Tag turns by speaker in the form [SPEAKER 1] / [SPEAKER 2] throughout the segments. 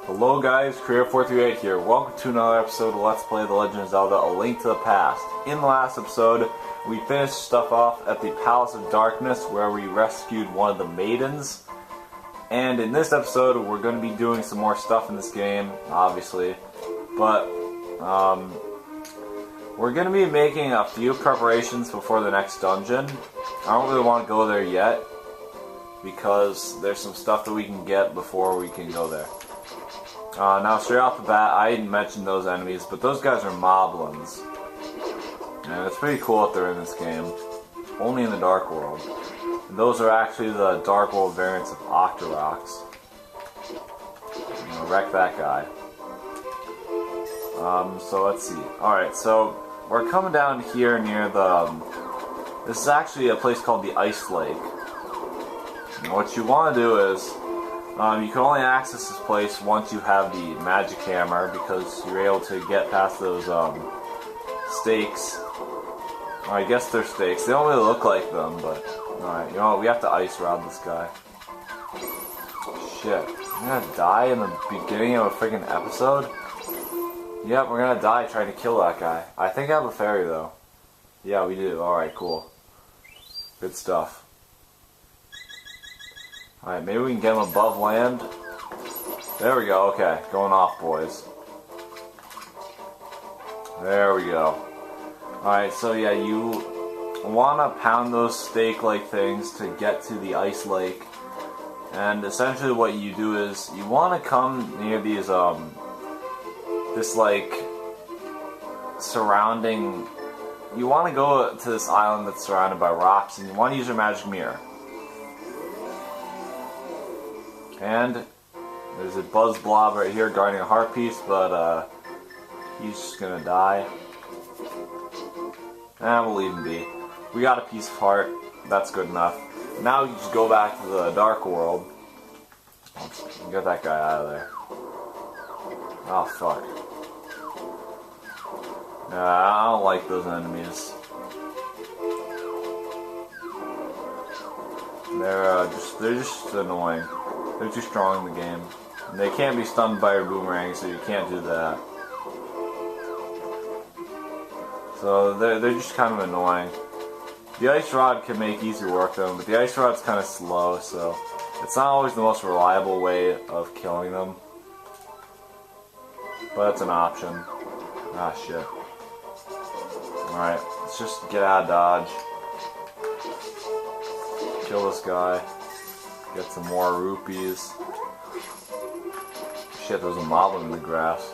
[SPEAKER 1] Hello guys, Creator438 here. Welcome to another episode of Let's Play The Legend of Zelda: A Link to the Past. In the last episode, we finished stuff off at the Palace of Darkness where we rescued one of the maidens. And in this episode, we're going to be doing some more stuff in this game, obviously. But, we're going to be making a few preparations before the next dungeon. I don't really want to go there yet, because there's some stuff that we can get before we can go there. Now, straight off the bat, I didn't mention those enemies, but those guys are moblins. And it's pretty cool that they're in this game. Only in the Dark World. And those are actually the Dark World variants of Octoroks. I'm gonna wreck that guy. So let's see. Alright, so we're coming down here near the... this is actually a place called the Ice Lake. And what you want to do is... you can only access this place once you have the magic hammer, because you're able to get past those stakes. I guess they're stakes. They don't really look like them, but alright, you know what? We have to ice rod this guy. Shit. I'm gonna die in the beginning of a freaking episode? Yep, we're gonna die trying to kill that guy. I think I have a fairy though. Yeah, we do. Alright, cool. Good stuff. Alright, maybe we can get him above land. There we go, okay. Going off, boys. There we go. Alright, so yeah, you want to pound those stake-like things to get to the ice lake. And essentially what you do is, you want to come near these, this like, surrounding... You want to go to this island that's surrounded by rocks, and you want to use your magic mirror. And there's a buzz blob right here guarding a heart piece, but he's just gonna die. And we'll leave him be. We got a piece of heart, that's good enough. Now we can just go back to the Dark World. Get that guy out of there. Oh fuck. I don't like those enemies. They're just annoying. They're too strong in the game. And they can't be stunned by your boomerang, so you can't do that. So they're just kind of annoying. The ice rod can make easy work of them, but the ice rod's kind of slow, so it's not always the most reliable way of killing them. But it's an option. Ah, shit. Alright, let's just get out of dodge. Kill this guy. Get some more rupees. Shit, there's a moblin in the grass.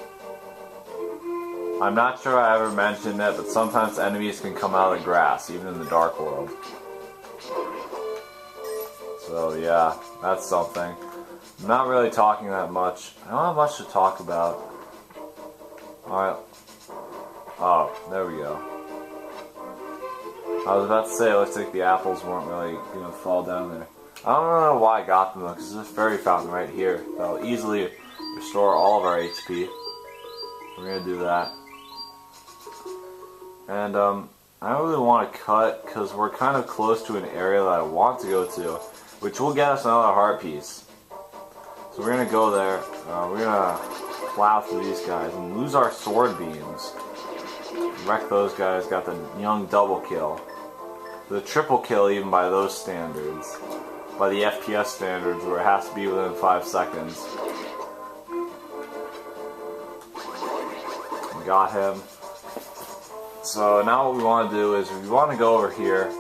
[SPEAKER 1] I'm not sure I ever mentioned it, but sometimes enemies can come out of the grass, even in the Dark World. So yeah, that's something. I'm not really talking that much. I don't have much to talk about. Alright. Oh, there we go. I was about to say, it looks like the apples weren't really gonna fall down there. I don't know why I got them though, because there's a fairy fountain right here that'll easily restore all of our HP. We're gonna do that. And I don't really want to cut because we're kind of close to an area that I want to go to, which will get us another heart piece. So we're gonna go there. We're gonna plow through these guys and lose our sword beams. Wreck those guys. Got the young double kill, the triple kill even by those standards. By the FPS standards, where it has to be within 5 seconds. We got him. So now what we want to do is we want to go over here.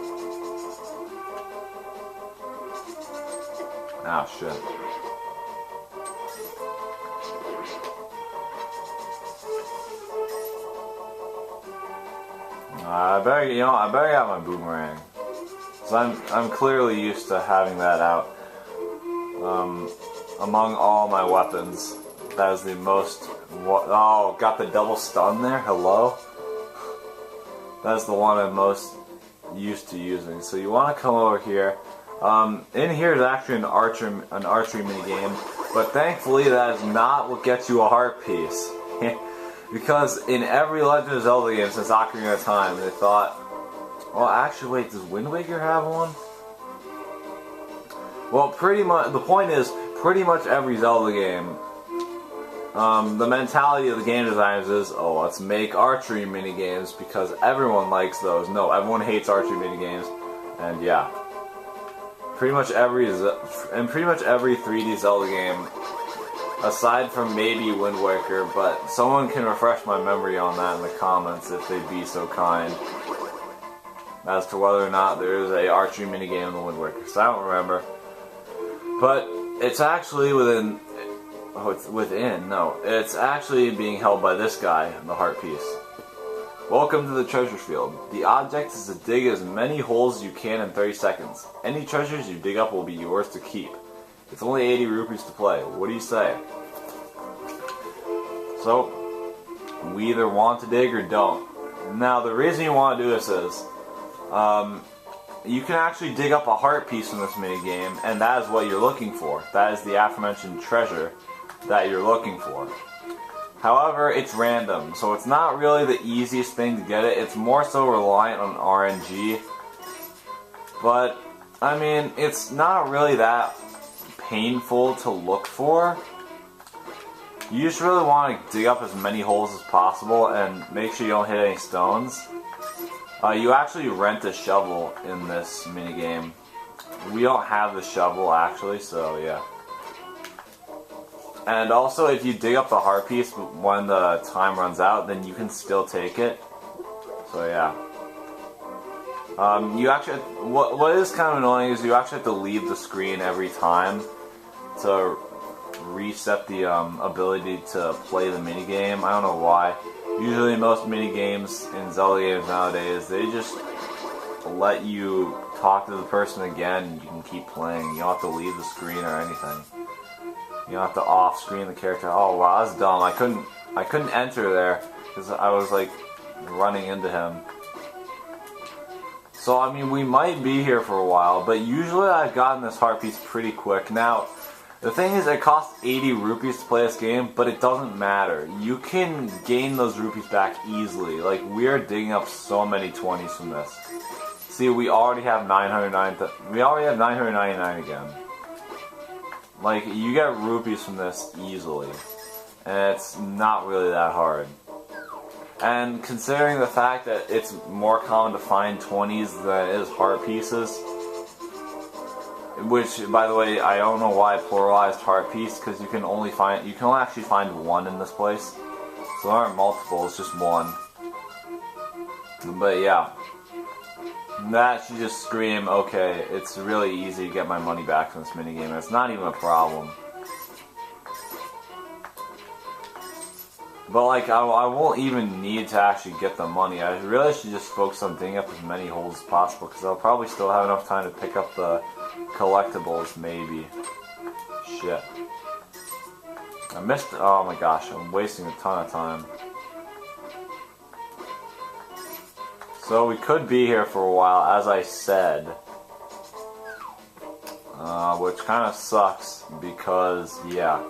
[SPEAKER 1] Ah, shit. I better have my boomerang. I'm clearly used to having that out. Among all my weapons, that is the most... Oh, got the double stun there? Hello? That's the one I'm most used to using. So you want to come over here. In here is actually an archery minigame, but thankfully that is not what gets you a heart piece. Because in every Legend of Zelda game since Ocarina of Time, they thought... Well, actually, wait, does Wind Waker have one? Well, pretty much, the point is, pretty much every Zelda game the mentality of the game designers is, oh, let's make archery minigames because everyone likes those. No, everyone hates archery minigames, and yeah. Pretty much every 3D Zelda game, aside from maybe Wind Waker, but someone can refresh my memory on that in the comments if they'd be so kind, as to whether or not there is a archery minigame in the Wind Waker, because I don't remember. But it's actually it's actually being held by this guy, the heart piece. Welcome to the treasure field. The object is to dig as many holes as you can in 30 seconds. Any treasures you dig up will be yours to keep. It's only 80 rupees to play. What do you say? So, we either want to dig or don't. Now, the reason you want to do this is, you can actually dig up a heart piece from this minigame, and that is what you're looking for. That is the aforementioned treasure that you're looking for. However, it's random, so it's not really the easiest thing to get it. It's more so reliant on RNG. But, I mean, it's not really that painful to look for. You just really want to dig up as many holes as possible and make sure you don't hit any stones. You actually rent a shovel in this minigame. We don't have the shovel actually, so yeah. And also, if you dig up the heart piece when the time runs out, then you can still take it. So yeah. You actually, what is kind of annoying is you actually have to leave the screen every time to reset the ability to play the minigame. I don't know why. Usually most minigames in Zelda games nowadays, they just let you talk to the person again and you can keep playing. You don't have to leave the screen or anything. You don't have to off-screen the character. Oh wow, that's dumb. I couldn't enter there because I was like running into him. So I mean, we might be here for a while, but usually I've gotten this heart piece pretty quick. Now, the thing is, it costs 80 rupees to play this game, but it doesn't matter. You can gain those rupees back easily. Like, we are digging up so many 20s from this. See, we already have 999 again. Like, you get rupees from this easily, and it's not really that hard. And considering the fact that it's more common to find 20s than it is heart pieces, which, by the way, I don't know why I pluralized heart piece, because you can only actually find one in this place. So there aren't multiple, it's just one. But yeah. That should just scream, okay, it's really easy to get my money back from this minigame, and it's not even a problem. But like, I won't even need to actually get the money. I really should just focus on digging up as many holes as possible, because I'll probably still have enough time to pick up the collectibles, maybe. Shit. I missed, oh my gosh, I'm wasting a ton of time. So we could be here for a while, as I said. Which kind of sucks, because, yeah.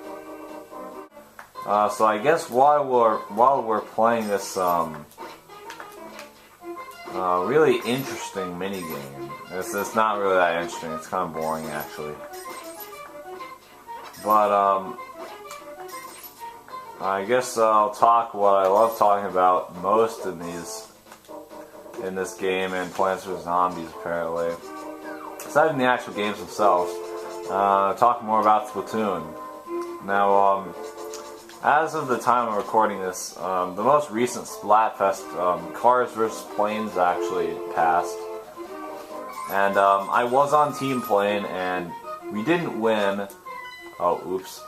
[SPEAKER 1] So I guess while we're playing this really interesting minigame, it's not really that interesting. It's kind of boring actually. But I guess I'll talk what I love talking about most in this game and Plants vs Zombies apparently. Aside from the actual games themselves, talk more about Splatoon. Now, as of the time I'm recording this, the most recent Splatfest, Cars vs. Planes actually passed. And I was on Team Plane, and we didn't win. Oh, oops.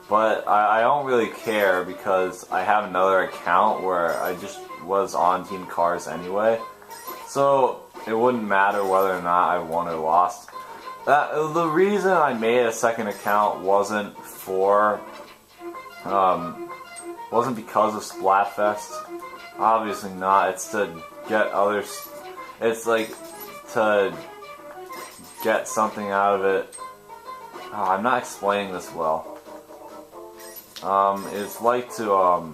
[SPEAKER 1] But I don't really care, because I have another account where I just was on Team Cars anyway. So it wouldn't matter whether or not I won or lost. The reason I made a second account wasn't because of Splatfest. Obviously not. It's to get others. It's like to get something out of it. Oh, I'm not explaining this well. It's like to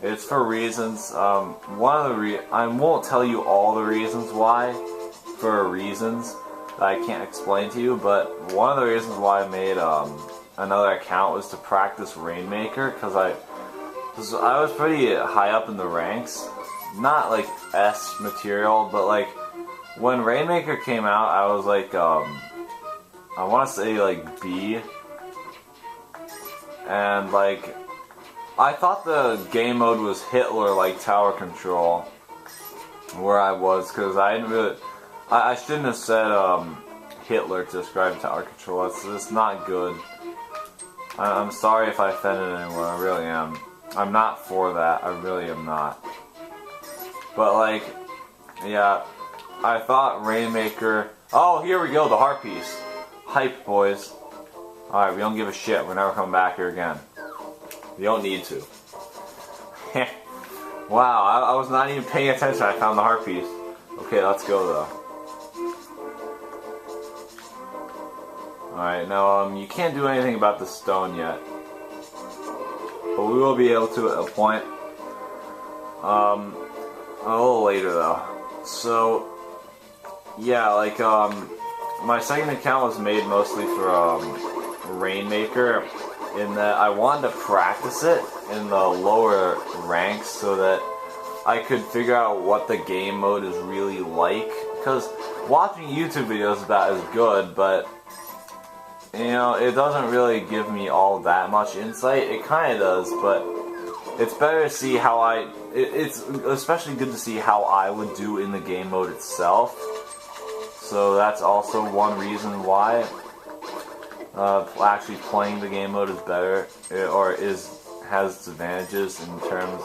[SPEAKER 1] it's for reasons. One of the I won't tell you all the reasons why, for reasons that I can't explain to you. But one of the reasons why I made another account was to practice Rainmaker, because I was pretty high up in the ranks. Not like S material, but like when Rainmaker came out, I was like, I want to say like B. And like, I thought the game mode was Hitler, like tower control, where I was, because I didn't really, I shouldn't have said Hitler to describe tower control. It's not good. I'm sorry if I offended anyone, I really am. I'm not for that, I really am not. But like, yeah, I thought Rainmaker... Oh, here we go, the heart piece. Hype, boys. Alright, we don't give a shit, we're never coming back here again. You don't need to. Wow, I was not even paying attention, I found the heart piece. Okay, let's go though. Alright, now you can't do anything about the stone yet. But we will be able to at a point. A little later though. So, yeah, like, my second account was made mostly for, Rainmaker, in that I wanted to practice it in the lower ranks so that I could figure out what the game mode is really like. Because watching YouTube videos about it is good, but you know, it doesn't really give me all that much insight. It kind of does, but it's better to see how it's especially good to see how I would do in the game mode itself. So that's also one reason why actually playing the game mode is better, or has its advantages in terms...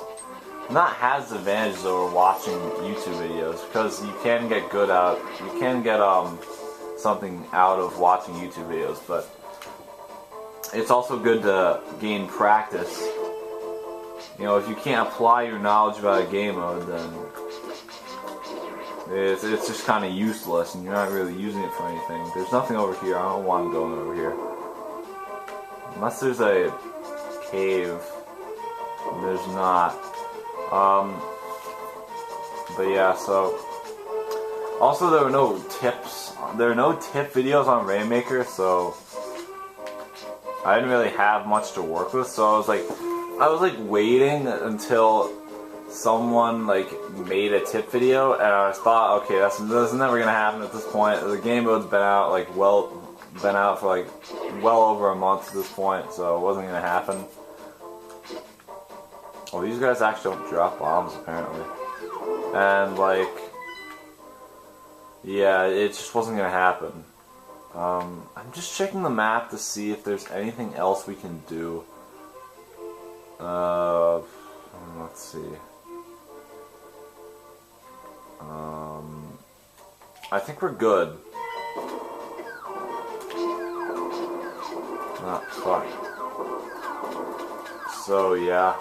[SPEAKER 1] Not has advantages over watching YouTube videos, because you can get good out... You can get something out of watching YouTube videos, but it's also good to gain practice. You know, if you can't apply your knowledge about a game mode, then it's just kind of useless, and you're not really using it for anything. There's nothing over here. I don't want going over here. Unless there's a cave. There's not. But yeah, so... Also, there were no tips. There were no tip videos on Rainmaker, so I didn't really have much to work with. So I was like waiting until someone like made a tip video, and I thought, okay, this is never gonna happen at this point. The game mode's been out for like well over a month at this point, so it wasn't gonna happen. Well, these guys actually don't drop bombs apparently, and like, yeah, it just wasn't gonna happen. I'm just checking the map to see if there's anything else we can do. Let's see. I think we're good. Ah, fuck. So, yeah.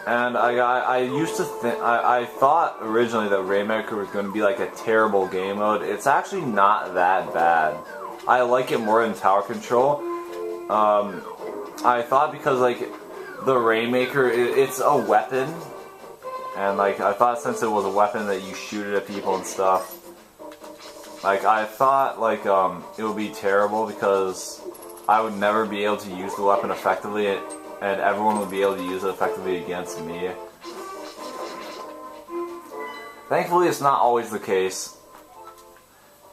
[SPEAKER 1] And I used to think, I thought originally that Rainmaker was going to be like a terrible game mode. It's actually not that bad. I like it more than Tower Control. I thought because like the Rainmaker, it's a weapon, and like I thought since it was a weapon that you shoot it at people and stuff. Like I thought like it would be terrible because I would never be able to use the weapon effectively, and everyone would be able to use it effectively against me. Thankfully, it's not always the case.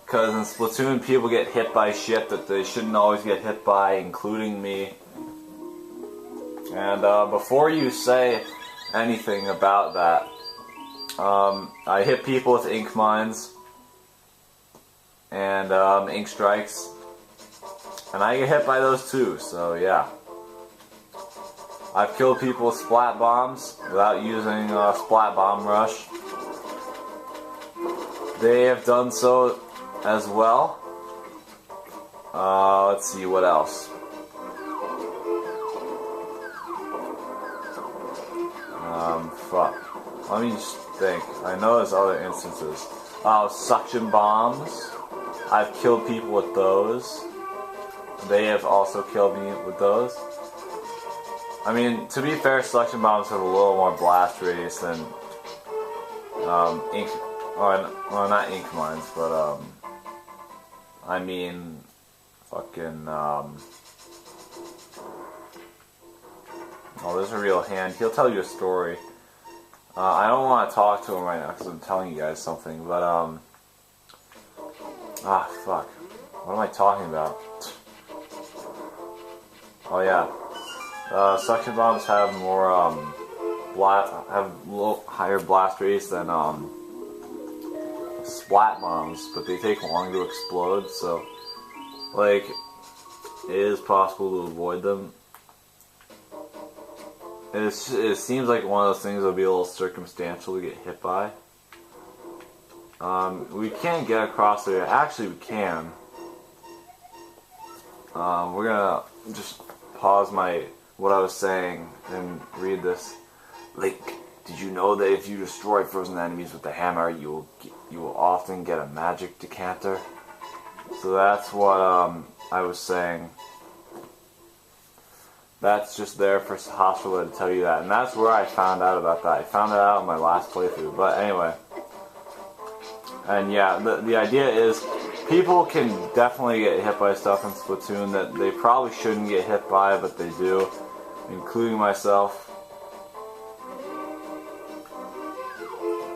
[SPEAKER 1] Because in Splatoon, people get hit by shit that they shouldn't always get hit by, including me. And before you say anything about that, I hit people with ink mines and ink strikes. And I get hit by those too, so yeah. I've killed people with splat bombs without using splat bomb rush. They have done so as well. Let's see what else. Fuck. Let me just think. I know there's other instances. Suction bombs. I've killed people with those. They have also killed me with those. I mean, to be fair, suction bombs have a little more blast radius than ink, well, not ink mines, but I mean, fucking, oh, there's a real hand. He'll tell you a story. I don't want to talk to him right now because I'm telling you guys something, but, fuck. What am I talking about? Oh, yeah. Suction bombs have more, have a little higher blast rates than, splat bombs, but they take long to explode, so, like, it is possible to avoid them. It seems like one of those things that'll be a little circumstantial to get hit by. We can't get across there. Actually, we can. We're gonna just pause what I was saying and read this. Link. Did you know that if you destroy frozen enemies with the hammer, you will often get a magic decanter? So that's what I was saying. That's just there for Hospital to tell you that, and that's where I found out about that. I found it out in my last playthrough, but anyway. And yeah, the idea is people can definitely get hit by stuff in Splatoon that they probably shouldn't get hit by, but they do, including myself.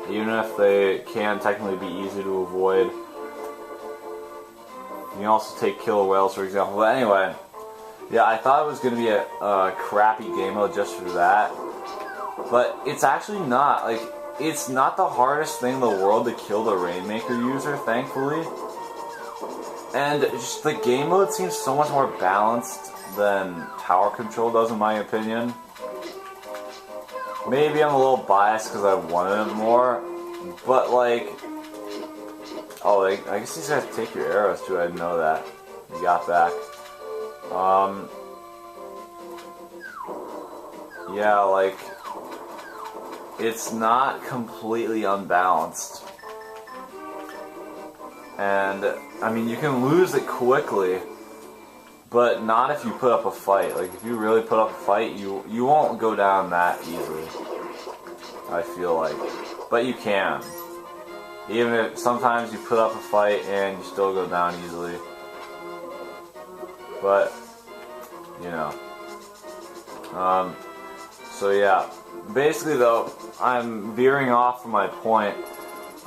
[SPEAKER 1] Even if they can technically be easy to avoid. You can also take killer whales, for example. But anyway, yeah, I thought it was going to be a crappy game mode just for that. But it's actually not. Like, it's not the hardest thing in the world to kill the Rainmaker user, thankfully. And just the game mode seems so much more balanced than Tower Control does, in my opinion. Maybe I'm a little biased because I wanted it more, but like, oh, I guess these guys take your arrows too. I didn't know that. You got back. Yeah, like, it's not completely unbalanced. And, I mean, you can lose it quickly, but not if you put up a fight. Like, if you really put up a fight, you won't go down that easily, I feel like. But you can. Even if sometimes you put up a fight and you still go down easily. But, you know. So yeah. Basically though, I'm veering off from my point.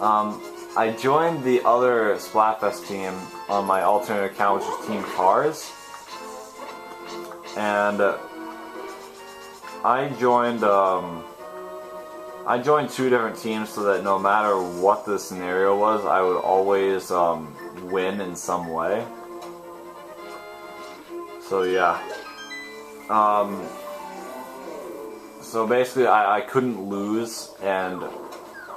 [SPEAKER 1] I joined the other Splatfest team on my alternate account, which is Team Cars. And I joined two different teams so that no matter what the scenario was, I would always win in some way. So yeah. So basically I couldn't lose, and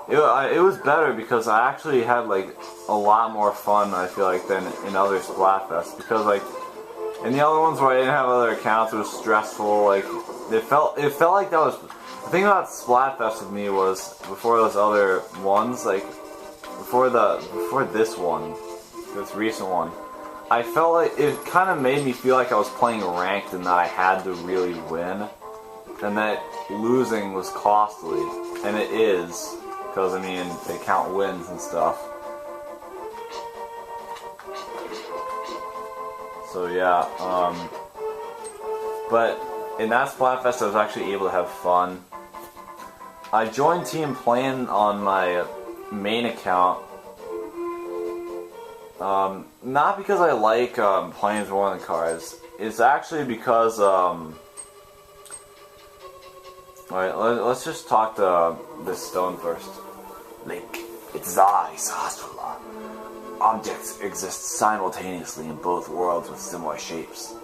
[SPEAKER 1] it was better because I actually had like a lot more fun, I feel like, than in other Splatfests, because like in the other ones where I didn't have other accounts, it was stressful. Like it felt like that was the thing about Splatfest with me was before those other ones, like before this one, this recent one, I felt like it kind of made me feel like I was playing ranked and that I had to really win, and that losing was costly, and it is, because I mean they count wins and stuff. So yeah, but in that Splatfest I was actually able to have fun. I joined Team Playing on my main account, not because I like planes more than cars. It's actually because, alright, let's just talk to this stone first. Link, it's I, Sahasrara. Objects exist simultaneously in both worlds with similar shapes.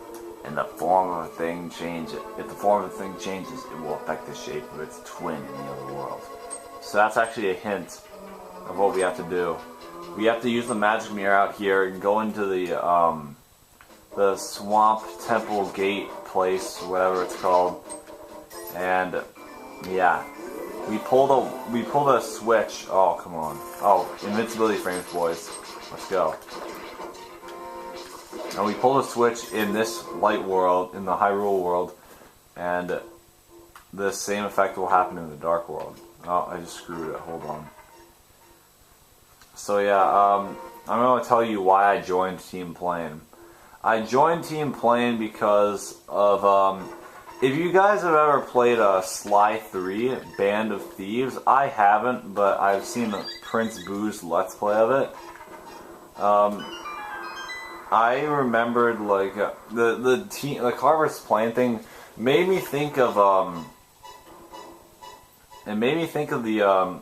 [SPEAKER 1] And the form of a thing changes. If the form of a thing changes, it will affect the shape of its twin in the other world. So that's actually a hint of what we have to do. We have to use the magic mirror out here and go into the swamp temple gate place, whatever it's called. And yeah, we pull the switch. Oh, come on. Oh, invincibility frames, boys. Let's go. And we pull the switch in this light world, in the Hyrule world, and the same effect will happen in the dark world. Oh, I just screwed it. Hold on. So yeah, I'm going to tell you why I joined Team Plane. I joined Team Plane because of, if you guys have ever played Sly 3, Band of Thieves, I haven't, but I've seen Prince Boo's Let's Play of it. I remembered, like, the car versus plane thing made me think of, it made me think of the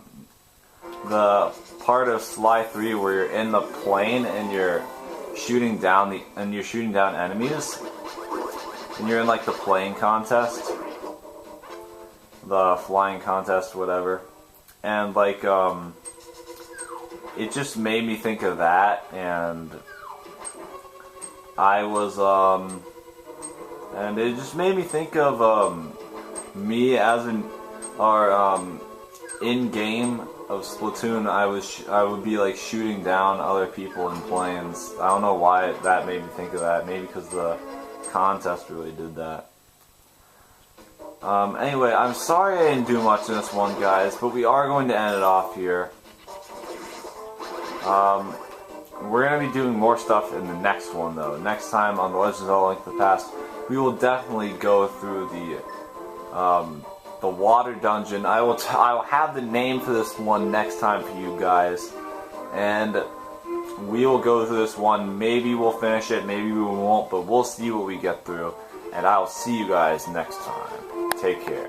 [SPEAKER 1] part of Sly 3 where you're in the plane and you're shooting down enemies, and you're in like the playing contest, the flying contest, whatever, and like it just made me think of that, and I was and it just made me think of me as in game of Splatoon. I would be like shooting down other people in planes. I don't know why that made me think of that. Maybe because the contest really did that. Anyway, I'm sorry I didn't do much in this one, guys, but we are going to end it off here. We're going to be doing more stuff in the next one, though. Next time on The Legend of Zelda: Link to the Past, we will definitely go through the water dungeon. I will have the name for this one next time for you guys, and we will go through this one. Maybe we'll finish it, maybe we won't, but we'll see what we get through, and I will see you guys next time. Take care.